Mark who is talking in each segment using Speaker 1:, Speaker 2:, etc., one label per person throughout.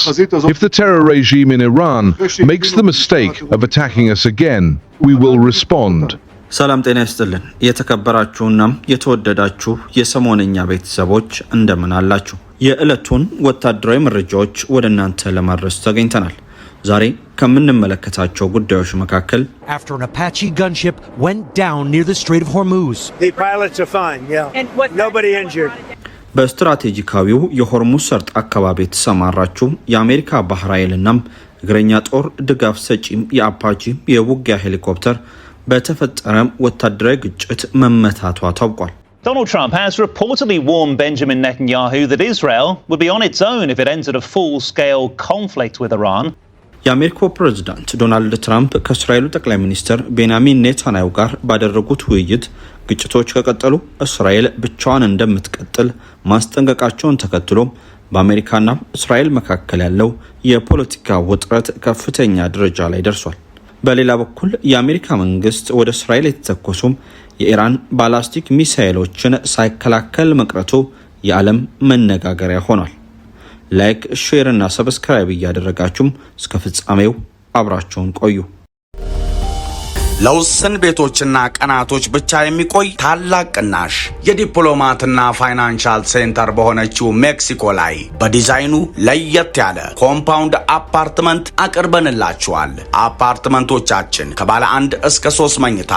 Speaker 1: If the terror regime in Iran makes the mistake of attacking us again, we will respond.
Speaker 2: ሰላም ጤና ይስጥልን የተከበራችሁና የተወደዳችሁ የሰሞነኛ ቤተሰቦች እንደምን አላችሁ? የዕለቱን ወታደራዊ መረጃዎች ወደናንተ ለማድረስ ተገኝተናል። ዛሬ ከምንመለከታቸው ጉዳዮች መካከል
Speaker 3: After an Apache gunship went down near the Strait of Hormuz.
Speaker 4: The pilots are fine, yeah. Nobody injured.
Speaker 2: በስትራቴጂካዊው የሆርሙዝ ሰርጥ አካባቢ የተሰማራችው የአሜሪካ ባህር ኃይልና እግረኛ ጦር ድጋፍ ሰጪም የአፓቺ የውጊያ ሄሊኮፕተር በተፈጠረ ወታደራዊ ግጭት መመታቷ ታውቋል።
Speaker 5: Donald Trump has reportedly warned Benjamin Netanyahu that Israel would be on its own if it entered a full-scale conflict with Iran.
Speaker 2: የአሜሪካው ፕሬዝዳንት ዶናልድ ትራምፕ ከእስራኤሉ ጠቅላይ ሚኒስትር ቤንያሚን ኔታንያሁ ጋር ባደረጉት ውይይት ግጭቶች ከቀጠሉ እስራኤል ብቻዋን እንደምትቀጥል ማስጠንቀቃቸውን ተከትሎ በአሜሪካና እስራኤል መካከል ያለው የፖለቲካ ውጥረት ከፍተኛ ደረጃ ላይ ደርሷል። በሌላ በኩል የአሜሪካ መንግስት ወደ እስራኤል የተተኮሱ የኢራን ባላስቲክ ሚሳኤሎችን ሳይከላከል መቅረቱ የዓለም መነጋገሪያ ሆኗል። ላይክ፣ ሼር እና ሰብስክራይብ እያደረጋችሁም እስከ ፍጻሜው አብራችሁን ቆዩ።
Speaker 6: ለውስን ቤቶችና ቀናቶች ብቻ የሚቆይ ታላቅ ቅናሽ የዲፕሎማትና ፋይናንሻል ሴንተር በሆነችው ሜክሲኮ ላይ በዲዛይኑ ለየት ያለ ኮምፓውንድ አፓርትመንት አቅርበንላችኋል። አፓርትመንቶቻችን ከባለ 1 እስከ 3 መኝታ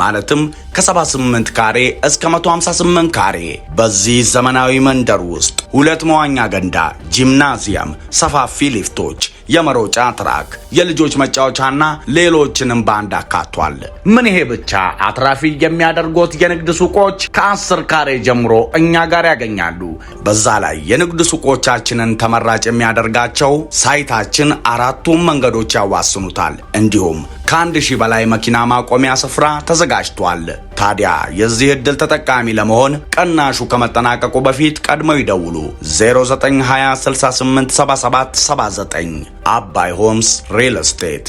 Speaker 6: ማለትም ከ78 ካሬ እስከ 158 ካሬ በዚህ ዘመናዊ መንደር ውስጥ 2 መዋኛ ገንዳ፣ ጂምናዚየም፣ ሰፋፊ ሊፍቶች፣ የመሮጫ ትራክ፣ የልጆች መጫወቻና ሌሎችንም ባንድ አካቷል። ምን ይሄ ብቻ! አትራፊ የሚያደርጉት የንግድ ሱቆች ከ10 ካሬ ጀምሮ እኛ ጋር ያገኛሉ። በዛ ላይ የንግድ ሱቆቻችንን ተመራጭ የሚያደርጋቸው ሳይታችን 4ቱም መንገዶች ያዋስኑታል። እንዲሁም ከ1000 በላይ መኪና ማቆሚያ ስፍራ ተዘጋጅቷል። ታዲያ የዚህ ዕድል ተጠቃሚ ለመሆን ቅናሹ ከመጠናቀቁ በፊት ቀድመው ይደውሉ 0920687779 አባይ ሆምስ ሪል ስቴት።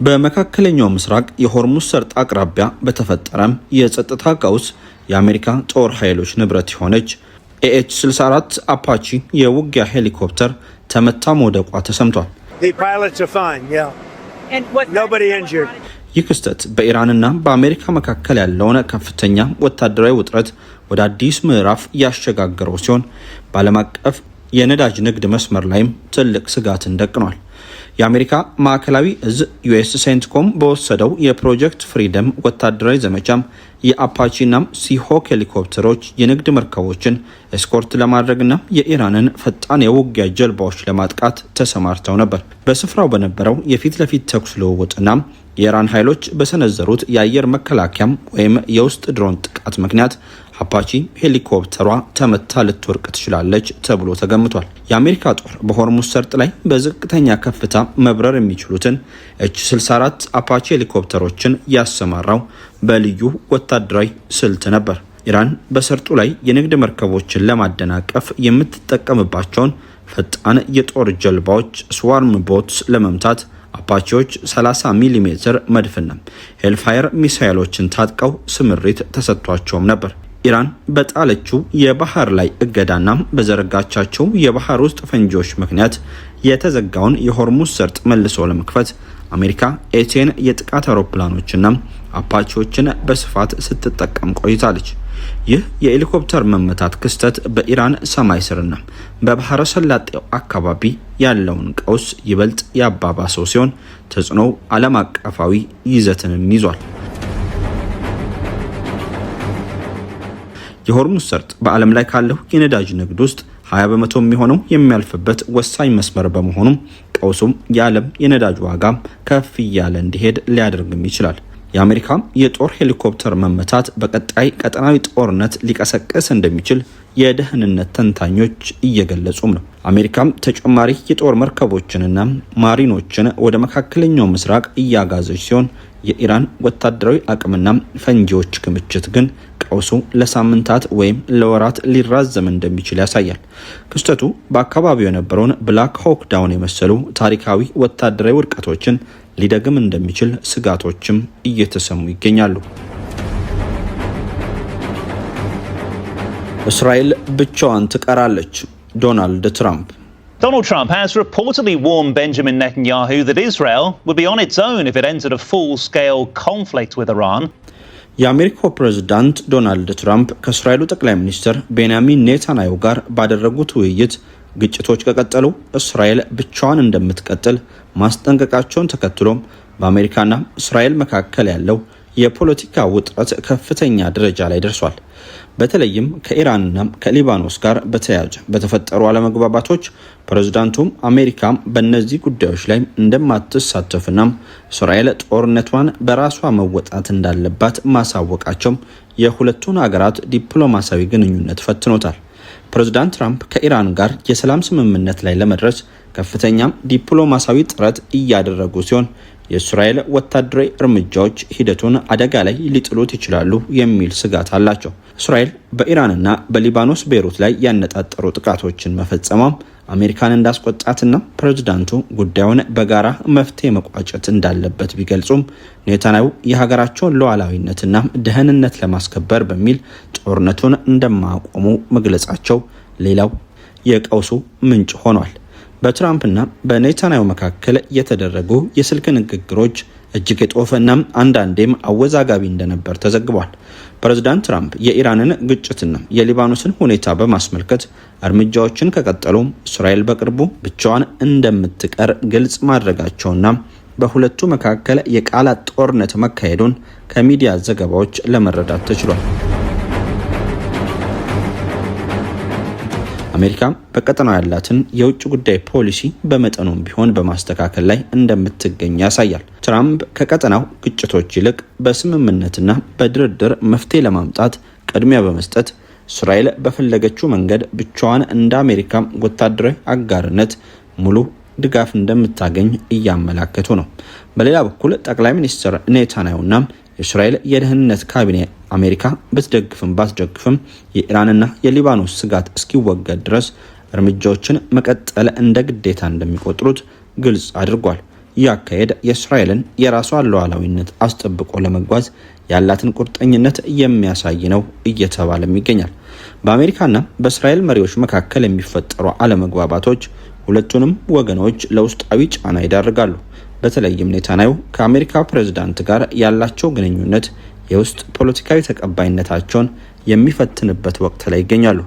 Speaker 2: በመካከለኛው ምስራቅ የሆርሙዝ ሰርጥ አቅራቢያ በተፈጠረም የጸጥታ ቀውስ የአሜሪካ ጦር ኃይሎች ንብረት የሆነች AH-64 አፓቺ የውጊያ ሄሊኮፕተር ተመታ መውደቋ ተሰምቷል።
Speaker 4: The pilots are fine, yeah. Nobody injured.
Speaker 2: ይህ ክስተት በኢራንና በአሜሪካ መካከል ያለውን ከፍተኛ ወታደራዊ ውጥረት ወደ አዲስ ምዕራፍ ያሸጋገረው ሲሆን በዓለም አቀፍ የነዳጅ ንግድ መስመር ላይም ትልቅ ስጋትን ደቅኗል። የአሜሪካ ማዕከላዊ እዝ ዩኤስ ሴንትኮም በወሰደው የፕሮጀክት ፍሪደም ወታደራዊ ዘመቻም የአፓቺና ሲሆክ ሄሊኮፕተሮች የንግድ መርከቦችን ኤስኮርት ለማድረግና የኢራንን ፈጣን የውጊያ ጀልባዎች ለማጥቃት ተሰማርተው ነበር። በስፍራው በነበረው የፊት ለፊት ተኩስ ልውውጥና የኢራን ኃይሎች በሰነዘሩት የአየር መከላከያም ወይም የውስጥ ድሮን ጥቃት ምክንያት አፓቺ ሄሊኮፕተሯ ተመታ ልትወርቅ ትችላለች ተብሎ ተገምቷል። የአሜሪካ ጦር በሆርሙዝ ሰርጥ ላይ በዝቅተኛ ከፍታ መብረር የሚችሉትን H-64 አፓቺ ሄሊኮፕተሮችን ያሰማራው በልዩ ወታደራዊ ስልት ነበር። ኢራን በሰርጡ ላይ የንግድ መርከቦችን ለማደናቀፍ የምትጠቀምባቸውን ፈጣን የጦር ጀልባዎች ስዋርም ቦትስ ለመምታት አፓቺዎች 30 ሚሜ መድፍና ሄልፋየር ሚሳኤሎችን ታጥቀው ስምሪት ተሰጥቷቸውም ነበር። ኢራን በጣለችው የባህር ላይ እገዳና በዘረጋቻቸው የባህር ውስጥ ፈንጂዎች ምክንያት የተዘጋውን የሆርሙዝ ሰርጥ መልሶ ለመክፈት አሜሪካ ኤቴን የጥቃት አውሮፕላኖችና አፓቺዎችን በስፋት ስትጠቀም ቆይታለች። ይህ የሄሊኮፕተር መመታት ክስተት በኢራን ሰማይ ስርና በባህረ ሰላጤው አካባቢ ያለውን ቀውስ ይበልጥ ያባባሰው ሲሆን ተጽዕኖው ዓለም አቀፋዊ ይዘትንም ይዟል። የሆርሙዝ ሰርጥ በዓለም ላይ ካለው የነዳጅ ንግድ ውስጥ 20% የሚሆነው የሚያልፍበት ወሳኝ መስመር በመሆኑ ቀውሱም የዓለም የነዳጅ ዋጋ ከፍ እያለ እንዲሄድ ሊያደርግም ይችላል። የአሜሪካ የጦር ሄሊኮፕተር መመታት በቀጣይ ቀጠናዊ ጦርነት ሊቀሰቅስ እንደሚችል የደህንነት ተንታኞች እየገለጹም ነው። አሜሪካም ተጨማሪ የጦር መርከቦችንና ማሪኖችን ወደ መካከለኛው ምስራቅ እያጋዘች ሲሆን የኢራን ወታደራዊ አቅምና ፈንጂዎች ክምችት ግን ቀውሱ ለሳምንታት ወይም ለወራት ሊራዘም እንደሚችል ያሳያል። ክስተቱ በአካባቢው የነበረውን ብላክ ሆክ ዳውን የመሰሉ ታሪካዊ ወታደራዊ ውድቀቶችን ሊደግም እንደሚችል ስጋቶችም እየተሰሙ ይገኛሉ። እስራኤል ብቻዋን ትቀራለች። ዶናልድ ትራምፕ
Speaker 5: Donald Trump has reportedly warned Benjamin Netanyahu that Israel would be on its own if it entered a full-scale conflict with Iran.
Speaker 2: የአሜሪካው ፕሬዝዳንት ዶናልድ ትራምፕ ከእስራኤሉ ጠቅላይ ሚኒስትር ቤንያሚን ኔታንያሁ ጋር ባደረጉት ውይይት ግጭቶች ከቀጠሉ እስራኤል ብቻዋን እንደምትቀጥል ማስጠንቀቃቸውን ተከትሎም በአሜሪካና እስራኤል መካከል ያለው የፖለቲካ ውጥረት ከፍተኛ ደረጃ ላይ ደርሷል። በተለይም ከኢራንና ከሊባኖስ ጋር በተያያዘ በተፈጠሩ አለመግባባቶች ፕሬዝዳንቱም አሜሪካም በእነዚህ ጉዳዮች ላይ እንደማትሳተፍና እስራኤል ጦርነቷን በራሷ መወጣት እንዳለባት ማሳወቃቸው የሁለቱን ሀገራት ዲፕሎማሲያዊ ግንኙነት ፈትኖታል። ፕሬዝዳንት ትራምፕ ከኢራን ጋር የሰላም ስምምነት ላይ ለመድረስ ከፍተኛ ዲፕሎማሲያዊ ጥረት እያደረጉ ሲሆን የእስራኤል ወታደራዊ እርምጃዎች ሂደቱን አደጋ ላይ ሊጥሉት ይችላሉ የሚል ስጋት አላቸው። እስራኤል በኢራንና በሊባኖስ ቤይሩት ላይ ያነጣጠሩ ጥቃቶችን መፈጸሟም አሜሪካን እንዳስቆጣትና ፕሬዝዳንቱ ጉዳዩን በጋራ መፍትሄ መቋጨት እንዳለበት ቢገልጹም ኔታንያሁ የሀገራቸውን ሉዓላዊነትና ደህንነት ለማስከበር በሚል ጦርነቱን እንደማያቆሙ መግለጻቸው ሌላው የቀውሱ ምንጭ ሆኗል። በትራምፕና በኔታንያሁ መካከል የተደረጉ የስልክ ንግግሮች እጅግ የጦፈና አንዳንዴም አወዛጋቢ እንደነበር ተዘግቧል። ፕሬዝዳንት ትራምፕ የኢራንን ግጭትና የሊባኖስን ሁኔታ በማስመልከት እርምጃዎችን ከቀጠሉ እስራኤል በቅርቡ ብቻዋን እንደምትቀር ግልጽ ማድረጋቸውና በሁለቱ መካከል የቃላት ጦርነት መካሄዱን ከሚዲያ ዘገባዎች ለመረዳት ተችሏል። አሜሪካ በቀጠናው ያላትን የውጭ ጉዳይ ፖሊሲ በመጠኑም ቢሆን በማስተካከል ላይ እንደምትገኝ ያሳያል። ትራምፕ ከቀጠናው ግጭቶች ይልቅ በስምምነትና በድርድር መፍትሄ ለማምጣት ቅድሚያ በመስጠት እስራኤል በፈለገችው መንገድ ብቻዋን እንደ አሜሪካ ወታደራዊ አጋርነት ሙሉ ድጋፍ እንደምታገኝ እያመላከቱ ነው። በሌላ በኩል ጠቅላይ ሚኒስትር ኔታንያሁና የእስራኤል የደህንነት ካቢኔ አሜሪካ ብትደግፍም ባትደግፍም የኢራንና የሊባኖስ ስጋት እስኪወገድ ድረስ እርምጃዎችን መቀጠል እንደ ግዴታ እንደሚቆጥሩት ግልጽ አድርጓል። ይህ አካሄድ የእስራኤልን የራሷን ሉዓላዊነት አስጠብቆ ለመጓዝ ያላትን ቁርጠኝነት የሚያሳይ ነው እየተባለም ይገኛል። በአሜሪካና በእስራኤል መሪዎች መካከል የሚፈጠሩ አለመግባባቶች ሁለቱንም ወገኖች ለውስጣዊ ጫና ይዳርጋሉ። በተለይም ኔታንያሁ ከአሜሪካ ፕሬዝዳንት ጋር ያላቸው ግንኙነት የውስጥ ፖለቲካዊ ተቀባይነታቸውን የሚፈትንበት ወቅት ላይ ይገኛሉ።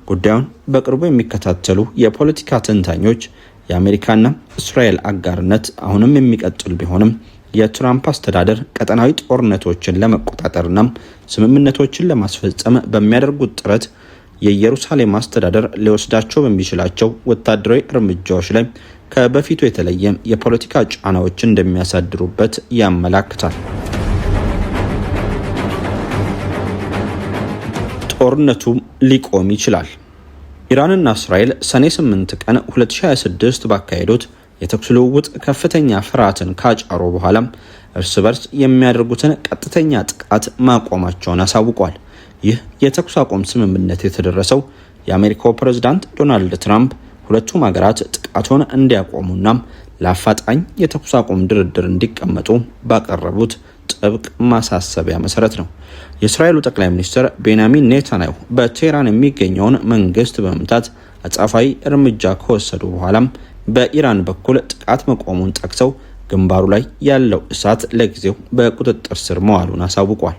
Speaker 2: ጉዳዩን በቅርቡ የሚከታተሉ የፖለቲካ ተንታኞች የአሜሪካና እስራኤል አጋርነት አሁንም የሚቀጥል ቢሆንም የትራምፕ አስተዳደር ቀጠናዊ ጦርነቶችን ለመቆጣጠርና ስምምነቶችን ለማስፈጸም በሚያደርጉት ጥረት የኢየሩሳሌም አስተዳደር ሊወስዳቸው በሚችላቸው ወታደራዊ እርምጃዎች ላይ ከበፊቱ የተለየ የፖለቲካ ጫናዎች እንደሚያሳድሩበት ያመላክታል። ጦርነቱ ሊቆም ይችላል። ኢራንና እስራኤል ሰኔ 8 ቀን 2026 ባካሄዱት የተኩስ ልውውጥ ከፍተኛ ፍርሃትን ካጫሩ በኋላም እርስ በርስ የሚያደርጉትን ቀጥተኛ ጥቃት ማቆማቸውን አሳውቋል። ይህ የተኩስ አቁም ስምምነት የተደረሰው የአሜሪካው ፕሬዝዳንት ዶናልድ ትራምፕ ሁለቱም ሀገራት ጥቃቱን እንዲያቆሙና ለአፋጣኝ የተኩስ አቁም ድርድር እንዲቀመጡ ባቀረቡት ጥብቅ ማሳሰቢያ መሰረት ነው። የእስራኤሉ ጠቅላይ ሚኒስትር ቤንያሚን ኔታንያሁ በቴህራን የሚገኘውን መንግስት በመምታት አጻፋዊ እርምጃ ከወሰዱ በኋላም በኢራን በኩል ጥቃት መቆሙን ጠቅሰው ግንባሩ ላይ ያለው እሳት ለጊዜው በቁጥጥር ስር መዋሉን አሳውቋል።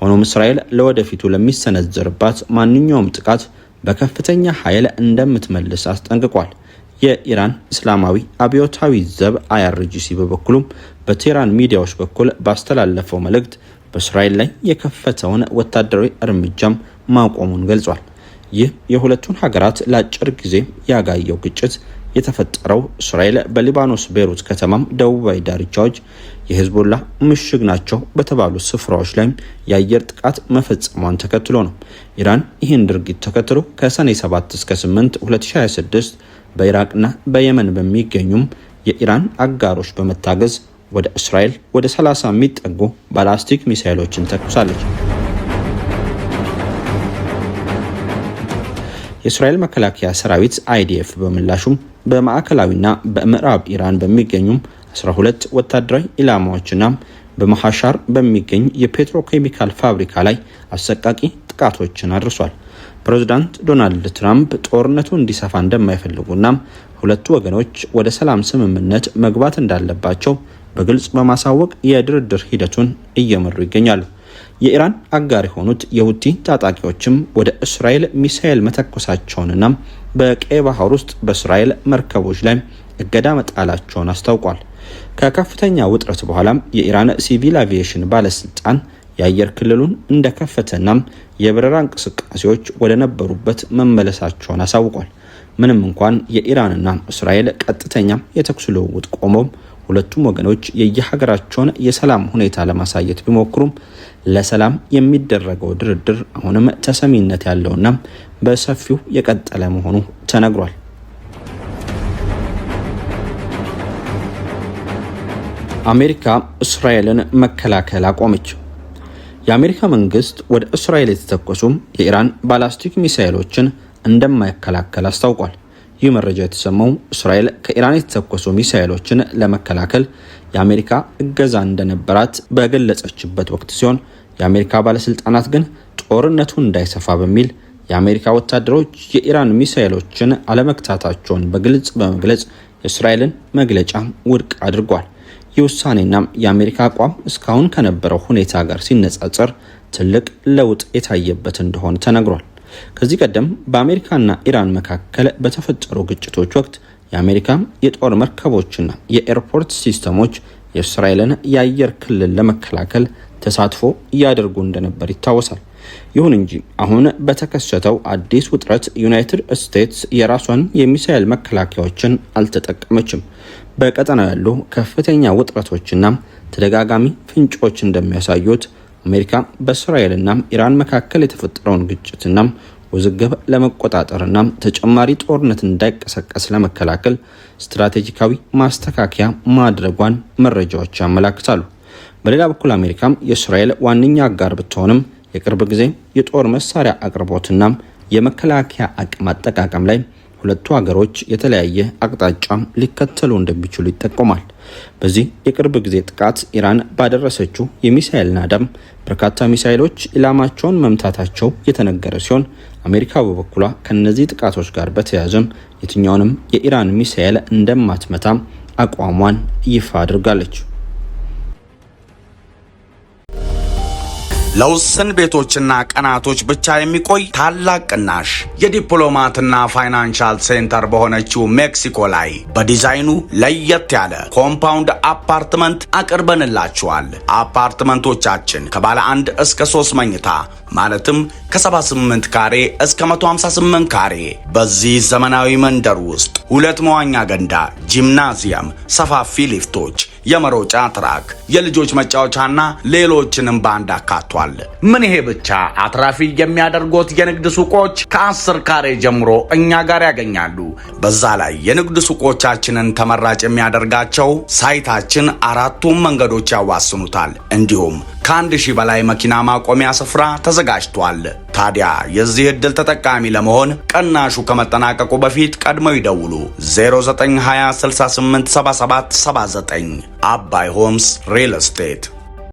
Speaker 2: ሆኖም እስራኤል ለወደፊቱ ለሚሰነዘርባት ማንኛውም ጥቃት በከፍተኛ ኃይል እንደምትመልስ አስጠንቅቋል። የኢራን እስላማዊ አብዮታዊ ዘብ IRGC በበኩሉ በቴህራን ሚዲያዎች በኩል ባስተላለፈው መልእክት በእስራኤል ላይ የከፈተውን ወታደራዊ እርምጃም ማቆሙን ገልጿል። ይህ የሁለቱን ሀገራት ለአጭር ጊዜ ያጋየው ግጭት የተፈጠረው እስራኤል በሊባኖስ ቤይሩት ከተማም ደቡባዊ ዳርቻዎች የሂዝቦላ ምሽግ ናቸው በተባሉ ስፍራዎች ላይ የአየር ጥቃት መፈጸሟን ተከትሎ ነው። ኢራን ይህን ድርጊት ተከትሎ ከሰኔ 7 እስከ 8 2026 በኢራቅና በየመን በሚገኙም የኢራን አጋሮች በመታገዝ ወደ እስራኤል ወደ 30 የሚጠጉ ባላስቲክ ሚሳኤሎችን ተኩሳለች። የእስራኤል መከላከያ ሰራዊት IDF በምላሹም በማዕከላዊና በምዕራብ ኢራን በሚገኙም 12 ወታደራዊ ኢላማዎችና በመሐሻር በሚገኝ የፔትሮኬሚካል ፋብሪካ ላይ አሰቃቂ ጥቃቶችን አድርሷል። ፕሬዝዳንት ዶናልድ ትራምፕ ጦርነቱ እንዲሰፋ እንደማይፈልጉና ሁለቱ ወገኖች ወደ ሰላም ስምምነት መግባት እንዳለባቸው በግልጽ በማሳወቅ የድርድር ሂደቱን እየመሩ ይገኛሉ። የኢራን አጋር የሆኑት የሁቲ ታጣቂዎችም ወደ እስራኤል ሚሳኤል መተኮሳቸውንና በቀይ ባህር ውስጥ በእስራኤል መርከቦች ላይ እገዳ መጣላቸውን አስታውቋል። ከከፍተኛ ውጥረት በኋላም የኢራን ሲቪል አቪዬሽን ባለስልጣን የአየር ክልሉን እንደከፈተና የበረራ እንቅስቃሴዎች ወደ ነበሩበት መመለሳቸውን አሳውቋል። ምንም እንኳን የኢራንና እስራኤል ቀጥተኛ የተኩስ ልውውጥ ቆመው ሁለቱም ወገኖች የየሀገራቸውን የሰላም ሁኔታ ለማሳየት ቢሞክሩም ለሰላም የሚደረገው ድርድር አሁንም ተሰሚነት ያለውና በሰፊው የቀጠለ መሆኑ ተነግሯል። አሜሪካ እስራኤልን መከላከል አቆመች። የአሜሪካ መንግስት ወደ እስራኤል የተተኮሱ የኢራን ባላስቲክ ሚሳኤሎችን እንደማይከላከል አስታውቋል። ይህ መረጃ የተሰማው እስራኤል ከኢራን የተተኮሱ ሚሳኤሎችን ለመከላከል የአሜሪካ እገዛ እንደነበራት በገለጸችበት ወቅት ሲሆን የአሜሪካ ባለስልጣናት ግን ጦርነቱ እንዳይሰፋ በሚል የአሜሪካ ወታደሮች የኢራን ሚሳኤሎችን አለመክታታቸውን በግልጽ በመግለጽ የእስራኤልን መግለጫ ውድቅ አድርጓል። ይህ ውሳኔና የአሜሪካ አቋም እስካሁን ከነበረው ሁኔታ ጋር ሲነጻጸር ትልቅ ለውጥ የታየበት እንደሆነ ተነግሯል። ከዚህ ቀደም በአሜሪካና ኢራን መካከል በተፈጠሩ ግጭቶች ወቅት የአሜሪካ የጦር መርከቦችና የኤርፖርት ሲስተሞች የእስራኤልን የአየር ክልል ለመከላከል ተሳትፎ እያደረጉ እንደነበር ይታወሳል። ይሁን እንጂ አሁን በተከሰተው አዲስ ውጥረት ዩናይትድ ስቴትስ የራሷን የሚሳኤል መከላከያዎችን አልተጠቀመችም። በቀጠናው ያሉ ከፍተኛ ውጥረቶችና ተደጋጋሚ ፍንጮች እንደሚያሳዩት አሜሪካ በእስራኤልና ኢራን መካከል የተፈጠረውን ግጭትና ውዝግብ ለመቆጣጠርና ተጨማሪ ጦርነት እንዳይቀሰቀስ ለመከላከል ስትራቴጂካዊ ማስተካከያ ማድረጓን መረጃዎች ያመለክታሉ። በሌላ በኩል አሜሪካም የእስራኤል ዋነኛ አጋር ብትሆንም የቅርብ ጊዜ የጦር መሳሪያ አቅርቦትና የመከላከያ አቅም አጠቃቀም ላይ ሁለቱ ሀገሮች የተለያየ አቅጣጫ ሊከተሉ እንደሚችሉ ይጠቆማል። በዚህ የቅርብ ጊዜ ጥቃት ኢራን ባደረሰችው የሚሳኤል ናዳም በርካታ ሚሳኤሎች ኢላማቸውን መምታታቸው የተነገረ ሲሆን አሜሪካ በበኩሏ ከነዚህ ጥቃቶች ጋር በተያያዘም የትኛውንም የኢራን ሚሳኤል እንደማትመታ አቋሟን ይፋ አድርጋለች።
Speaker 6: ለውስን ቤቶችና ቀናቶች ብቻ የሚቆይ ታላቅ ቅናሽ የዲፕሎማትና ፋይናንሻል ሴንተር በሆነችው ሜክሲኮ ላይ በዲዛይኑ ለየት ያለ ኮምፓውንድ አፓርትመንት አቅርበንላችኋል። አፓርትመንቶቻችን ከባለ 1 እስከ 3 መኝታ ማለትም ከ78 ካሬ እስከ 158 ካሬ በዚህ ዘመናዊ መንደር ውስጥ 2 መዋኛ ገንዳ፣ ጂምናዚየም፣ ሰፋፊ ሊፍቶች፣ የመሮጫ ትራክ፣ የልጆች መጫወቻና ሌሎችንም ባንድ አካቷል። ምን ይሄ ብቻ! አትራፊ የሚያደርጉት የንግድ ሱቆች ከ10 ካሬ ጀምሮ እኛ ጋር ያገኛሉ። በዛ ላይ የንግድ ሱቆቻችንን ተመራጭ የሚያደርጋቸው ሳይታችን 4ቱም መንገዶች ያዋስኑታል። እንዲሁም ከ1000 በላይ መኪና ማቆሚያ ስፍራ ተዘጋጅቷል። ታዲያ የዚህ ዕድል ተጠቃሚ ለመሆን ቅናሹ ከመጠናቀቁ በፊት ቀድመው ይደውሉ 0920 68 77 79 አባይ ሆምስ ሪል ስቴት